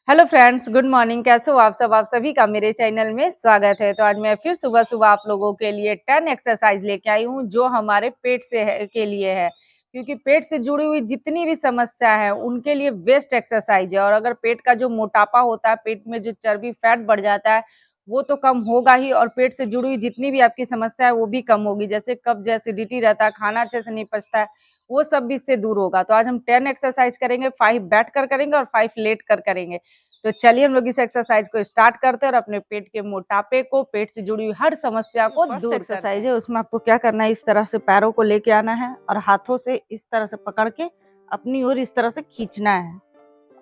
Hello friends, good morning. कैसे हो आप सभी का मेरे चैनल में स्वागत है। तो आज मैं फिर सुबह सुबह आप लोगों के लिए 10 एक्सरसाइज लेके आई हूँ जो हमारे पेट से है के लिए है, क्योंकि पेट से जुड़ी हुई जितनी भी समस्या है उनके लिए बेस्ट एक्सरसाइज है। और अगर पेट का जो मोटापा होता है, पेट में जो चर्बी फैट बढ़ जाता है, वो तो कम होगा ही, और पेट से जुड़ी हुई जितनी भी आपकी समस्या है वो भी कम होगी। जैसे कब्ज, एसिडिटी रहता है, खाना अच्छे से नहीं पचता है, वो सब भी इससे दूर होगा। तो आज हम 10 एक्सरसाइज करेंगे, 5 बैठ कर करेंगे और 5 लेट कर करेंगे। तो चलिए हम लोग इस एक्सरसाइज को स्टार्ट करते हैं और अपने पेट के मोटापे को, पेट से जुड़ी हुई हर समस्या को दूर एक्सरसाइज है। उसमें आपको क्या करना है, इस तरह से पैरों को लेके आना है और हाथों से इस तरह से पकड़ के अपनी ओर इस तरह से खींचना है।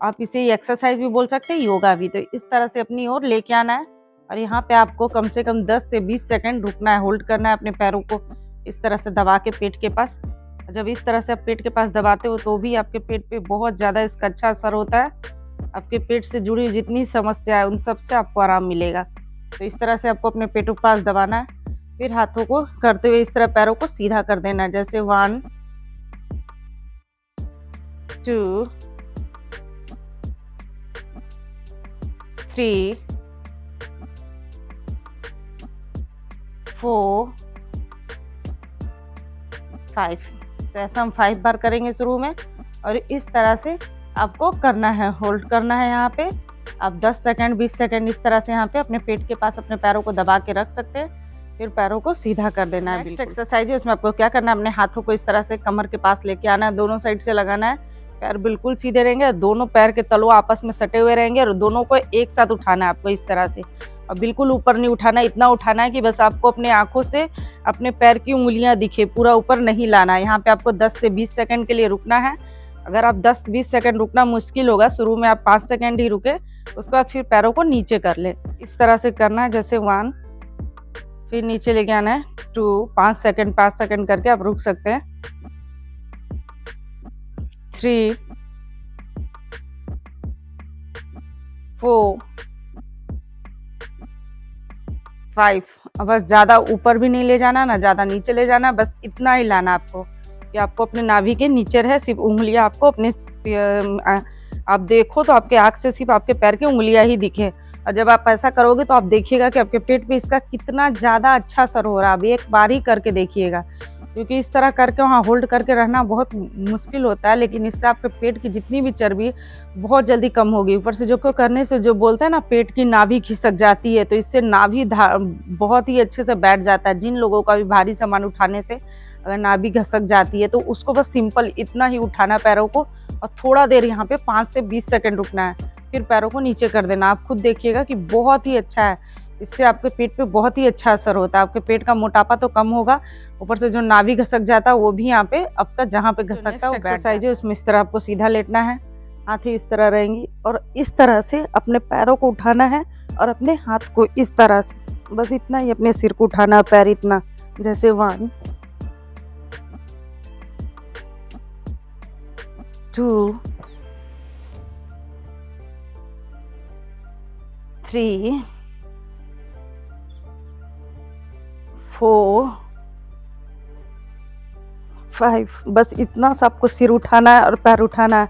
आप इसे एक्सरसाइज भी बोल सकते हैं, योगा भी। तो इस तरह से अपनी ओर लेके आना है और यहाँ पे आपको कम से कम 10 से 20 सेकंड रुकना है, होल्ड करना है अपने पैरों को इस तरह से दबा के पेट के पास। जब इस तरह से आप पेट के पास दबाते हो तो भी आपके पेट पे बहुत ज़्यादा इसका अच्छा असर होता है। आपके पेट से जुड़ी हुई जितनी समस्या है उन सब से आपको आराम मिलेगा। तो इस तरह से आपको अपने पेटों के पास दबाना है, फिर हाथों को करते हुए इस तरह पैरों को सीधा कर देना है। जैसे 1 2 3 4 5। तो ऐसा हम 5 बार करेंगे शुरू में, और इस तरह से आपको करना है, होल्ड करना है। यहाँ पे आप 10 सेकंड 20 सेकंड इस तरह से यहाँ पे अपने पेट के पास अपने पैरों को दबा के रख सकते हैं, फिर पैरों को सीधा कर देना है। नेक्स्ट एक्सरसाइज है, उसमें आपको क्या करना है, अपने हाथों को इस तरह से कमर के पास लेके आना है, दोनों साइड से लगाना है। पैर बिल्कुल सीधे रहेंगे, दोनों पैर के तलुआ आपस में सटे हुए रहेंगे और दोनों को एक साथ उठाना है आपको इस तरह से। और बिल्कुल ऊपर नहीं उठाना है, इतना उठाना है कि बस आपको अपने आंखों से अपने पैर की उंगलियां दिखे, पूरा ऊपर नहीं लाना है। यहाँ पे आपको 10 से 20 सेकंड के लिए रुकना है। अगर आप 10-20 सेकंड रुकना मुश्किल होगा, शुरू में आप 5 सेकंड ही रुके, उसके बाद फिर पैरों को नीचे कर ले। इस तरह से करना है, जैसे 1, फिर नीचे लेके आना है 2, 5 सेकंड करके आप रुक सकते हैं, 3 4 5। अब बस ज़्यादा ऊपर भी नहीं ले जाना, ना ज़्यादा नीचे ले जाना, बस इतना ही लाना आपको कि आपको अपने नाभि के नीचे रहे, सिर्फ उंगलियां आपको अपने आप देखो तो आपके आँख से सिर्फ आपके पैर की उंगलियां ही दिखे। और जब आप ऐसा करोगे तो आप देखिएगा कि आपके पेट पे इसका कितना ज़्यादा अच्छा असर हो रहा है। अब एक बार ही करके देखिएगा, क्योंकि इस तरह करके वहाँ होल्ड करके रहना बहुत मुश्किल होता है, लेकिन इससे आपके पेट की जितनी भी चर्बी बहुत जल्दी कम होगी। ऊपर से जो को करने से जो बोलते हैं ना, पेट की नाभि खिसक जाती है, तो इससे नाभि बहुत ही अच्छे से बैठ जाता है। जिन लोगों का भी भारी सामान उठाने से अगर नाभि घसक जाती है तो उसको बस सिंपल इतना ही उठाना पैरों को, और थोड़ा देर यहाँ पे 5 से 20 सेकंड रुकना है, फिर पैरों को नीचे कर देना। आप खुद देखिएगा कि बहुत ही अच्छा है, इससे आपके पेट पे बहुत ही अच्छा असर होता है। आपके पेट का मोटापा तो कम होगा, ऊपर से जो नाभि घसक जाता है वो भी यहाँ पे आपका जहाँ पे घसकता है एक्सरसाइज है उसमें इस तरह आपको सीधा लेटना है, हाथें इस तरह रहेंगी और इस तरह से अपने पैरों को उठाना है और अपने हाथ को इस तरह से, बस इतना ही अपने सिर को उठाना, पैर इतना। जैसे 1 2 3 4 5। बस इतना सा आपको सिर उठाना है और पैर उठाना है।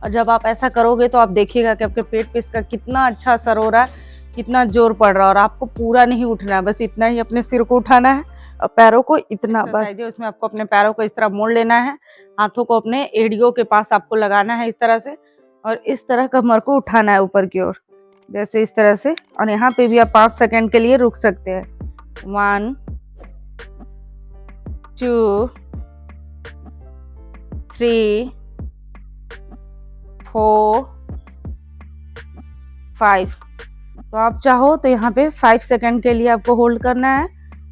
और जब आप ऐसा करोगे तो आप देखिएगा कि आपके पेट पे इसका कितना अच्छा असर हो रहा है, कितना जोर पड़ रहा है। और आपको पूरा नहीं उठना है, बस इतना ही अपने सिर को उठाना है और पैरों को इतना, बस उसमें आपको अपने पैरों को इस तरह मोड़ लेना है, हाथों को अपने एड़ियों के पास आपको लगाना है इस तरह से, और इस तरह कमर को उठाना है ऊपर की ओर, जैसे इस तरह से। और यहाँ पे भी आप 5 सेकंड के लिए रुक सकते हैं। 1 2 3 4 5। तो आप चाहो तो यहाँ पे 5 सेकंड के लिए आपको होल्ड करना है,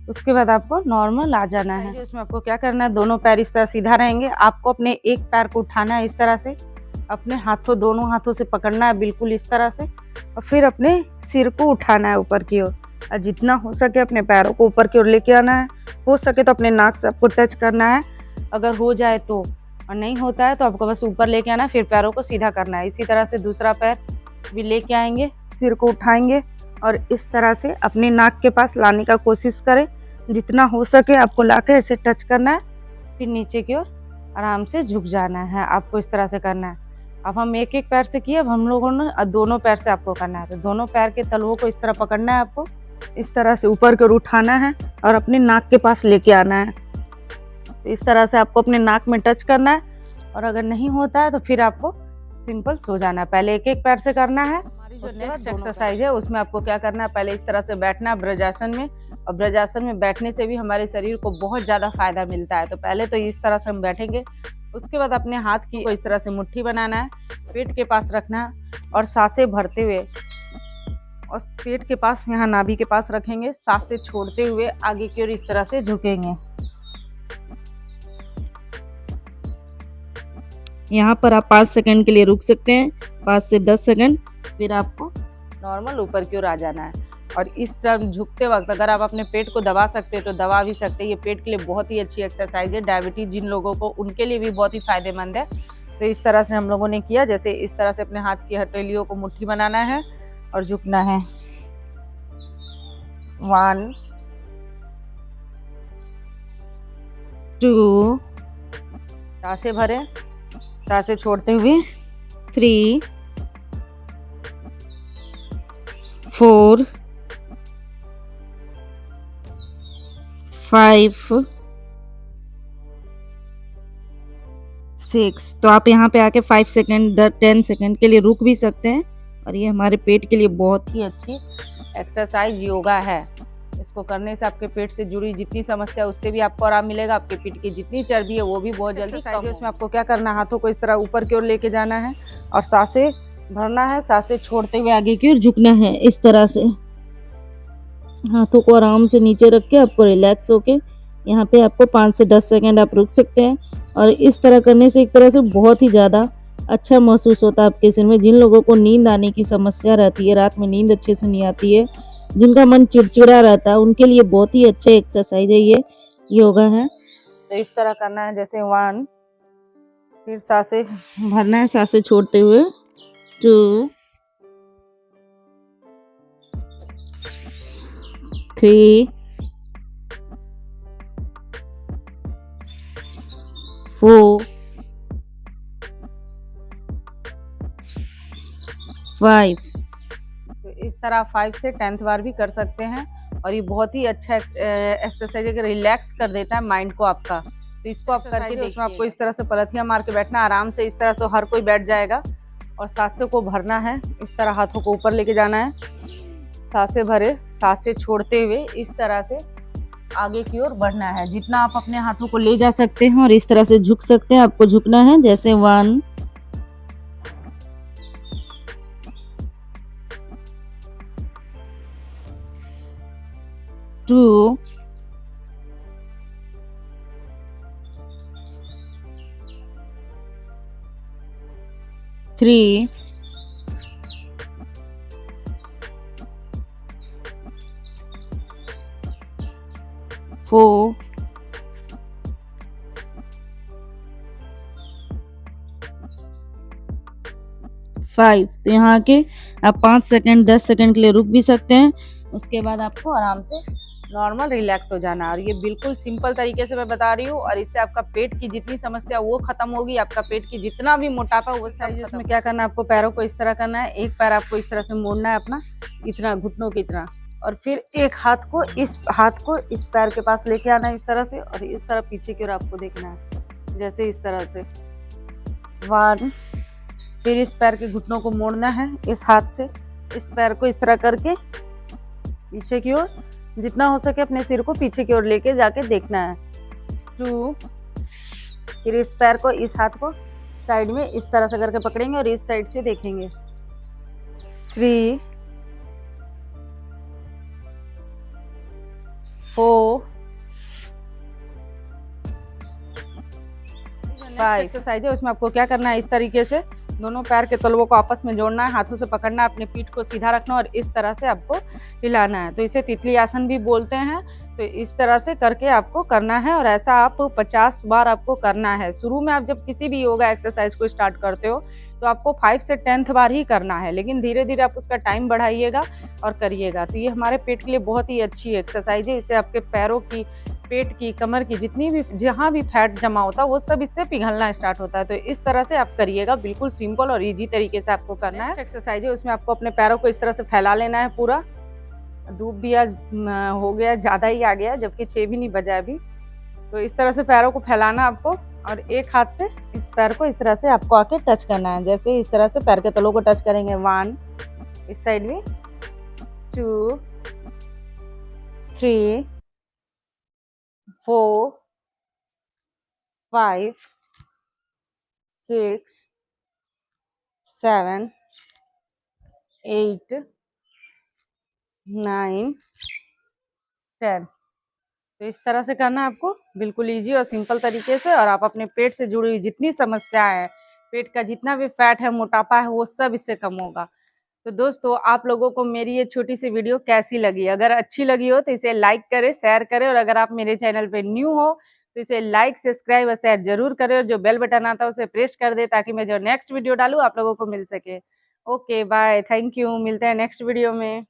उसके बाद आपको नॉर्मल आ जाना है। उसमें आपको क्या करना है, दोनों पैर इस तरह सीधा रहेंगे, आपको अपने एक पैर को उठाना है इस तरह से, अपने हाथों दोनों हाथों से पकड़ना है बिल्कुल इस तरह से, और फिर अपने सिर को उठाना है ऊपर की ओर। और जितना हो सके अपने पैरों को ऊपर की ओर लेके आना है, हो सके तो अपने नाक से आपको टच करना है, अगर हो जाए तो, और नहीं होता है तो आपको बस ऊपर लेके आना है, फिर पैरों को सीधा करना है। इसी तरह से दूसरा पैर भी लेके आएंगे, सिर को उठाएंगे और इस तरह से अपने नाक के पास लाने का कोशिश करें, जितना हो सके आपको लाके ऐसे टच करना है, फिर नीचे की ओर आराम से झुक जाना है, आपको इस तरह से करना है। अब हम एक एक पैर से किए, अब हम लोगों ने दोनों पैर से आपको करना है। तो दोनों पैर के तलवों को इस तरह पकड़ना है, आपको इस तरह से ऊपर की ओर उठाना है और अपने नाक के पास लेके आना है। तो इस तरह से आपको अपने नाक में टच करना है, और अगर नहीं होता है तो फिर आपको सिंपल सो जाना है। पहले एक एक पैर से करना है। हमारी जो नेक्स्ट एक्सरसाइज है उसमें आपको क्या करना है, पहले इस तरह से बैठना है ब्रजासन में। और ब्रजासन में बैठने से भी हमारे शरीर को बहुत ज़्यादा फायदा मिलता है। तो पहले तो इस तरह से हम बैठेंगे, उसके बाद अपने हाथ की को इस तरह से मुट्ठी बनाना है, पेट के पास रखना है और सांसें भरते हुए और पेट के पास यहाँ नाभि के पास रखेंगे। सांसें छोड़ते हुए आगे की ओर इस तरह से झुकेंगे। यहाँ पर आप 5 सेकंड के लिए रुक सकते हैं, 5 से 10 सेकंड, फिर आपको नॉर्मल ऊपर की ओर आ जाना है। और इस तरह झुकते वक्त अगर आप अपने पेट को दबा सकते हैं तो दबा भी सकते हैं। ये पेट के लिए बहुत ही अच्छी एक्सरसाइज है। डायबिटीज जिन लोगों को, उनके लिए भी बहुत ही फायदेमंद है। तो इस तरह से हम लोगों ने किया, जैसे इस तरह से अपने हाथ की हथेलियों को मुट्ठी बनाना है और झुकना है। 1 2, सांसें भरें, सांसें छोड़ते हुए 3 4 5 6। तो आप यहाँ पे आके 5 सेकंड 10 सेकंड के लिए रुक भी सकते हैं। और ये हमारे पेट के लिए बहुत ही अच्छी एक्सरसाइज योगा है। इसको करने से आपके पेट से जुड़ी जितनी समस्या उससे भी आपको आराम मिलेगा। आपके पेट की जितनी चर्बी है वो भी बहुत जल्दी कम होगी। उसमें आपको क्या करना है, हाथों को इस तरह ऊपर की ओर लेके जाना है और सांसें भरना है। सांसें छोड़ते हुए आगे की ओर झुकना है। इस तरह से हाथों को आराम से नीचे रख के आपको रिलैक्स होके यहाँ पे आपको 5 से 10 सेकंड आप रुक सकते हैं। और इस तरह करने से एक तरह से बहुत ही ज़्यादा अच्छा महसूस होता है आपके सिर में। जिन लोगों को नींद आने की समस्या रहती है, रात में नींद अच्छे से नहीं आती है, जिनका मन चिड़चिड़ा रहता है, उनके लिए बहुत ही अच्छे एक्सरसाइज है, ये योगा है। तो इस तरह करना है, जैसे 1, फिर सांसें भरना है सांसें छोड़ते हुए 2 3 4 5। तो इस तरह 5 से 10th बार भी कर सकते हैं। और ये बहुत ही अच्छा एक्सरसाइज है, रिलैक्स कर देता है माइंड को आपका। तो इसको आप करके देखिए। उसमें आपको इस तरह से पलथियां मार के बैठना आराम से। इस तरह तो हर कोई बैठ जाएगा। और सांसों को भरना है, इस तरह हाथों को ऊपर लेके जाना है, सांसें भरे, सांसें छोड़ते हुए इस तरह से आगे की ओर बढ़ना है। जितना आप अपने हाथों को ले जा सकते हैं और इस तरह से झुक सकते हैं, आपको झुकना है। जैसे 1 2 3 4 5। तो यहाँ के आप 5 सेकंड 10 सेकंड के लिए रुक भी सकते हैं। उसके बाद आपको आराम से नॉर्मल रिलैक्स हो जाना है। और ये बिल्कुल सिंपल तरीके से मैं बता रही हूँ। और इससे आपका पेट की जितनी समस्या वो खत्म होगी। आपका पेट की जितना भी मोटापा वो साइज। उसमें क्या करना है, आपको पैरों को इस तरह करना है। एक पैर आपको इस तरह से मोड़ना है अपना, इतना घुटनों की तरह। और फिर एक हाथ को इस पैर के पास लेके आना है इस तरह से। और इस तरह पीछे की ओर आपको देखना है, जैसे इस तरह से 1। फिर इस पैर के घुटनों को मोड़ना है इस हाथ से। इस पैर को इस तरह करके पीछे की ओर, जितना हो सके अपने सिर को पीछे की ओर लेके जाके देखना है। 2। फिर इस पैर को, इस हाथ को साइड में इस तरह से करके पकड़ेंगे और इस साइड से देखेंगे। 3 4 5। एक्सरसाइज है, उसमें आपको क्या करना है, इस तरीके से दोनों पैर के तलवों को आपस में जोड़ना है, हाथों से पकड़ना है, अपने पीठ को सीधा रखना और इस तरह से आपको हिलाना है। तो इसे तितली आसन भी बोलते हैं। तो इस तरह से करके आपको करना है और ऐसा आप 50 बार आपको करना है। शुरू में आप जब किसी भी योगा एक्सरसाइज को स्टार्ट करते हो तो आपको 5 से 10th बार ही करना है, लेकिन धीरे धीरे आप उसका टाइम बढ़ाइएगा और करिएगा। तो ये हमारे पेट के लिए बहुत ही अच्छी एक्सरसाइज है। इससे आपके पेट की, कमर की जितनी भी जहाँ भी फैट जमा होता है वो सब इससे पिघलना स्टार्ट होता है। तो इस तरह से आप करिएगा, बिल्कुल सिंपल और इजी तरीके से आपको करना है। एक्सरसाइज है उसमें आपको अपने पैरों को इस तरह से फैला लेना है पूरा। धूप भी आज हो गया, ज़्यादा ही आ गया, जबकि 6 भी नहीं बजा अभी। तो इस तरह से पैरों को फैलाना आपको, और एक हाथ से इस पैर को इस तरह से आपको आके टच करना है। जैसे इस तरह से पैर के तलों को टच करेंगे, 1, इस साइड भी 2, 3, 4, 5, 6, 7, 8, 9, 10। तो इस तरह से करना है आपको, बिल्कुल इजी और सिंपल तरीके से। और आप अपने पेट से जुड़ी हुई जितनी समस्या है, पेट का जितना भी फैट है, मोटापा है, वो सब इससे कम होगा। तो दोस्तों, आप लोगों को मेरी ये छोटी सी वीडियो कैसी लगी? अगर अच्छी लगी हो तो इसे लाइक करें, शेयर करें, और अगर आप मेरे चैनल पे न्यू हो तो इसे लाइक, सब्सक्राइब और शेयर जरूर करें, और जो बेल बटन आता है उसे प्रेस कर दे, ताकि मैं जो नेक्स्ट वीडियो डालूँ आप लोगों को मिल सके। ओके बाय, थैंक यू, मिलते हैं नेक्स्ट वीडियो में।